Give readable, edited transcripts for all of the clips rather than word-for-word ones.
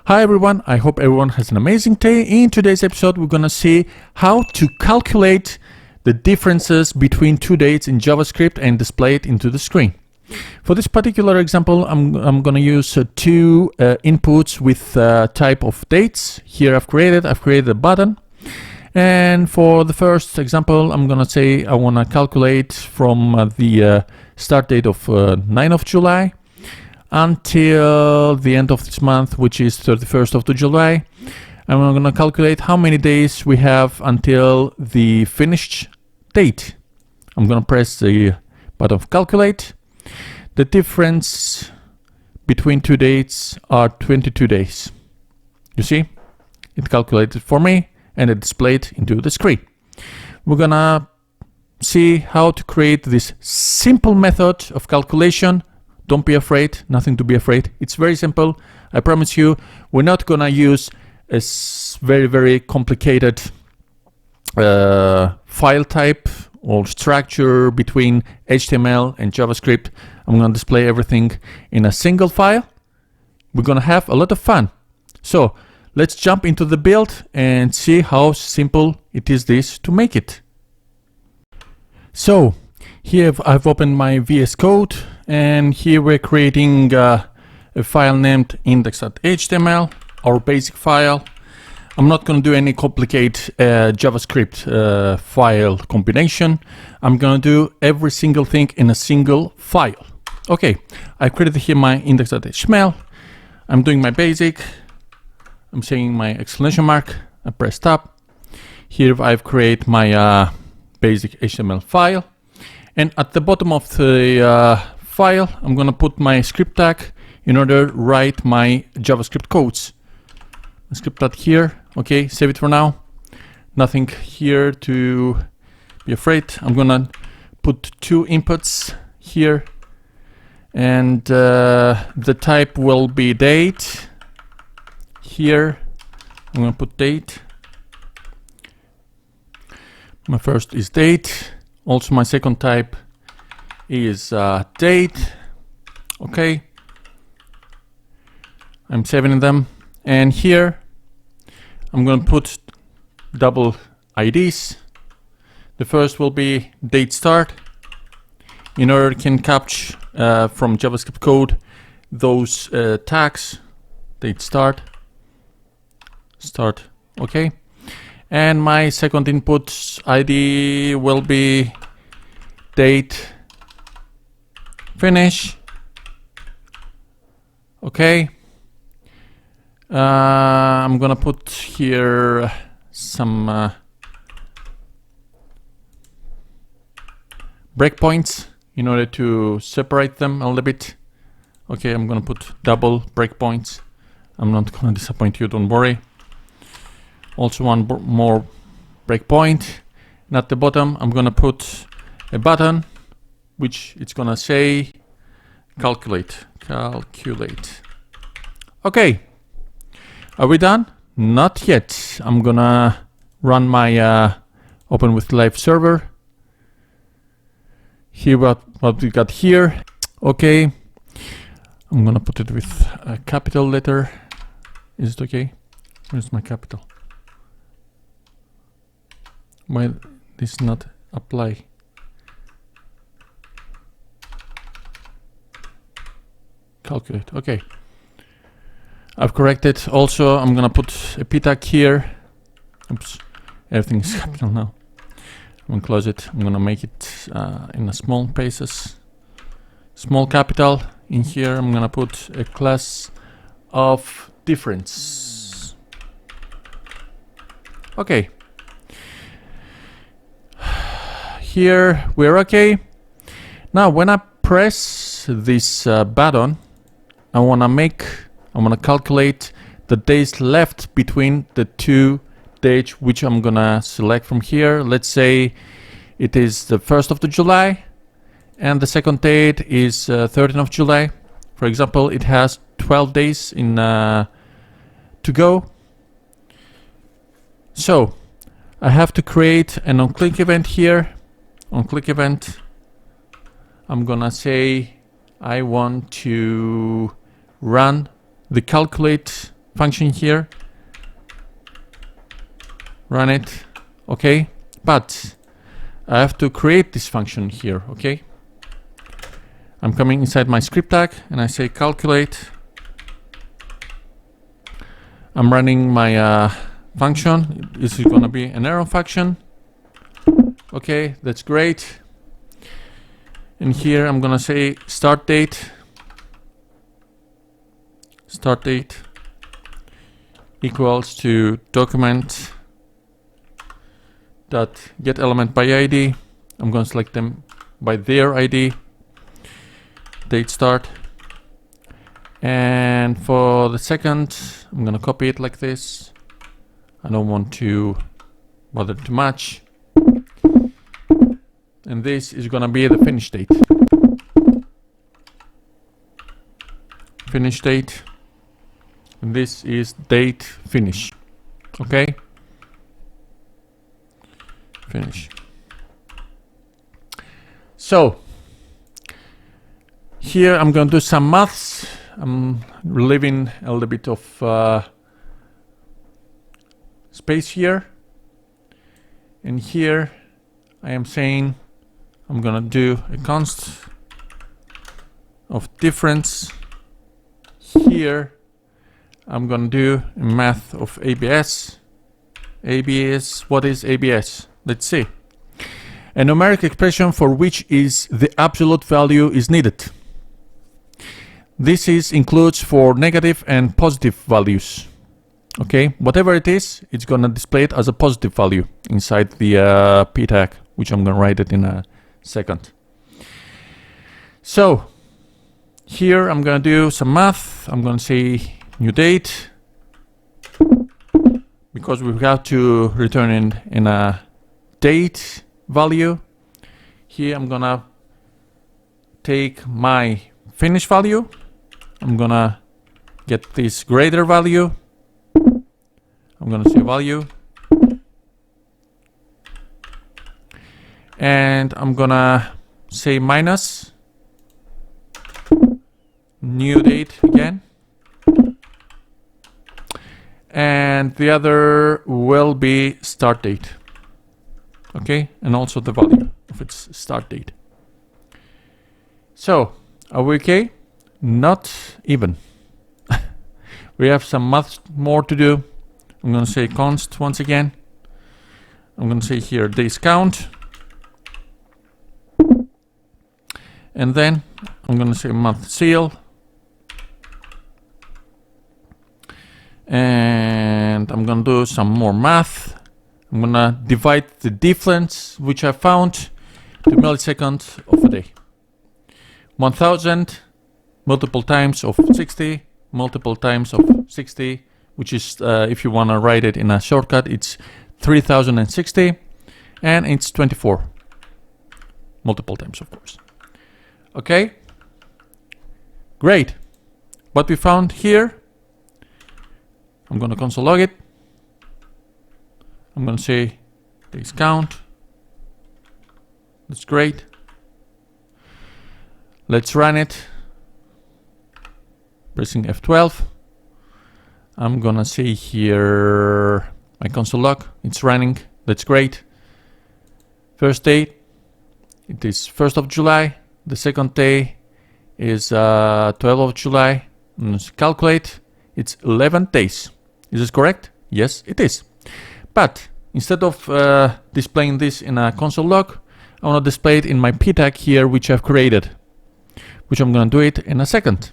Hi everyone, I hope everyone has an amazing day. In today's episode, we're gonna see how to calculate the differences between two dates in JavaScript and display it into the screen. For this particular example, I'm gonna use two inputs with type of dates. Here I've created a button. And for the first example, I'm gonna say I wanna calculate from the start date of 9th of July until the end of this month, which is 31st of July. And we're going to calculate how many days we have until the finished date. I'm going to press the button of calculate. The difference between two dates are 22 days. You see, it calculated for me and it displayed into the screen. We're going to see how to create this simple method of calculation. Don't be afraid, nothing to be afraid. It's very simple. I promise you, we're not gonna use a very complicated file type or structure between HTML and JavaScript. I'm gonna display everything in a single file. We're gonna have a lot of fun. So let's jump into the build and see how simple it is to make it. So here I've opened my VS Code, and here we're creating a file named index.html, our basic file. I'm not going to do any complicated JavaScript file combination. I'm going to do every single thing in a single file. Okay, I created here my index.html. I'm doing my basic. I'm saying my exclamation mark. I press tab. Here I've created my basic HTML file. And at the bottom of the file, I'm gonna put my script tag in order to write my JavaScript codes. Script tag here, okay, save it for now. Nothing here to be afraid. I'm gonna put two inputs here, and the type will be date. Here, I'm gonna put date. My first is date. Also, my second type is date. Okay, I'm saving them, and here I'm going to put double IDs. The first will be date start. In order to can capture from JavaScript code those tags. Date start. Okay. And my second input ID will be date finish. Okay. I'm gonna put here some breakpoints in order to separate them a little bit. Okay, I'm gonna put double breakpoints. I'm not gonna disappoint you, don't worry. Also one more breakpoint, and at the bottom I'm gonna put a button which it's gonna say calculate. Okay, are we done? Not yet. I'm gonna run my open with live server. Here what we got here. Okay, I'm gonna put it with a capital letter. Is it okay? Where's my capital? Why this not apply? Calculate. Okay, I've corrected. Also, I'm gonna put a p tag here. Oops, everything is capital now. I'm gonna close it. I'm gonna make it in a small spaces. Small capital. In here, I'm gonna put a class of difference. Okay. Here we're okay. Now when I press this button, I wanna calculate the days left between the two dates which I'm gonna select from here. Let's say it is the 1st of July and the second date is 13th of July. For example, it has 12 days in to go. So I have to create an onClick event here. OnClick event. I'm gonna say I want to run the calculate function here, run it, okay, but I have to create this function here, okay. I'm coming inside my script tag and I say calculate. I'm running my function. This is gonna be an arrow function. Okay, that's great. And here I'm gonna say start date. Start date equals to document dot get element by ID. I'm gonna select them by their ID. Date start. And for the second, I'm gonna copy it like this. I don't want to bother too much. And this is gonna be the finish date. Finish date. And this is date finish. Okay? Finish. So here I'm going to do some maths. I'm leaving a little bit of space here. And here I am saying I'm gonna do a const of difference. Here I'm gonna do a math of ABS. ABS, what is ABS? Let's see. A numeric expression for which is the absolute value is needed. This includes for negative and positive values. Okay, whatever it is, it's gonna display it as a positive value inside the p tag, which I'm gonna write it in a second. So here I'm gonna do some math. I'm gonna say new date because we have to return in a date value. Here I'm gonna take my finish value. I'm gonna get this greater value. I'm gonna say value. And I'm gonna say minus new date again. And the other will be start date. Okay, and also the value of its start date. So, are we okay? Not even. We have some math more to do. I'm gonna say const once again. I'm gonna say here days count. And then I'm gonna say month seal. And I'm gonna do some more math. I'm gonna divide the difference which I found to milliseconds of a day. 1000 multiple times of 60 multiple times of 60, which is if you want to write it in a shortcut, it's 3060, and it's 24 multiple times, of course. Okay, great. What we found here, I'm gonna console log it. I'm gonna say days count. That's great. Let's run it. Pressing F12. I'm gonna say here my console log. It's running. That's great. First date, it is 1st of July. The second day is 12th of July. Let's calculate. It's 11 days. Is this correct? Yes, it is. But instead of displaying this in a console log, I want to display it in my p tag here, which I've created, which I'm going to do it in a second.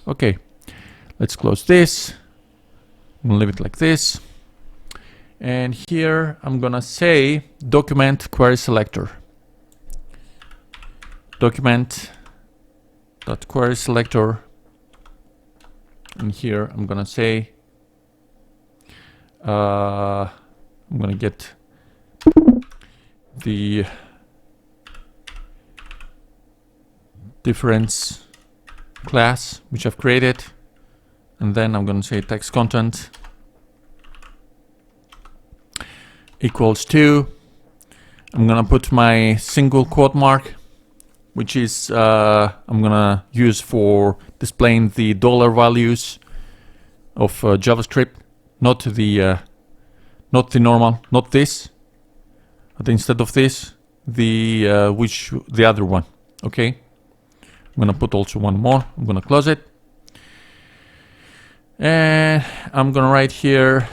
Okay, let's close this. I'm going to leave it like this. And here I'm going to say document query selector. Document.query selector. And here I'm going to say I'm going to get the difference class which I've created, and then I'm going to say text content equals to, I'm going to put my single quote mark, which is I'm going to use for displaying the dollar values of JavaScript, not the normal, not this, but instead of this, the other one. Okay, I'm gonna put also one more. I'm gonna close it, and I'm gonna write here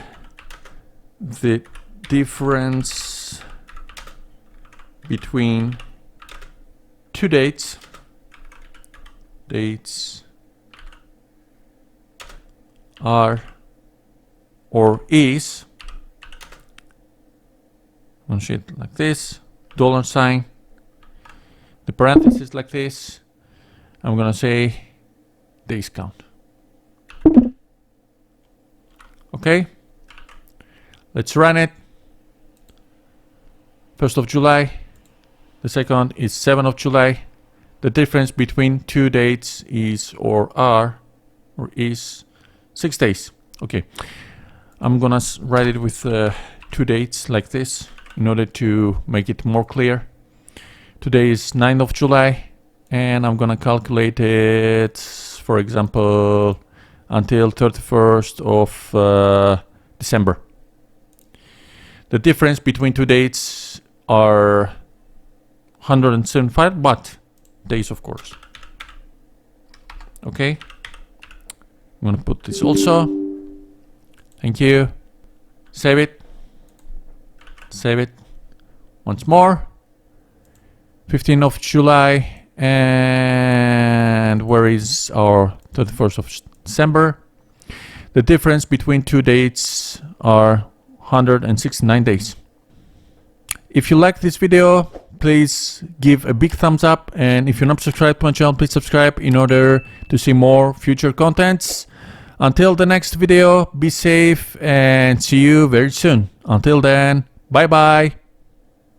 the difference between two dates are or is, one sheet like this, $sign, the parentheses like this. I'm gonna say days count. Okay, let's run it. 1st of July, the second is 7th of July. The difference between two dates is or is 6 days. Okay, I'm gonna write it with two dates like this in order to make it more clear. Today is 9th of July, and I'm gonna calculate it, for example, until 31st of December. The difference between two dates are 175, but days, of course. Okay, I'm gonna put this also. Thank you. Save it. Save it. Once more. 15th of July, and where is our 31st of December? The difference between two dates are 169 days. If you like this video, please give a big thumbs up, and if you're not subscribed to my channel, please subscribe in order to see more future contents. Until the next video, be safe and see you very soon. Until then, bye bye.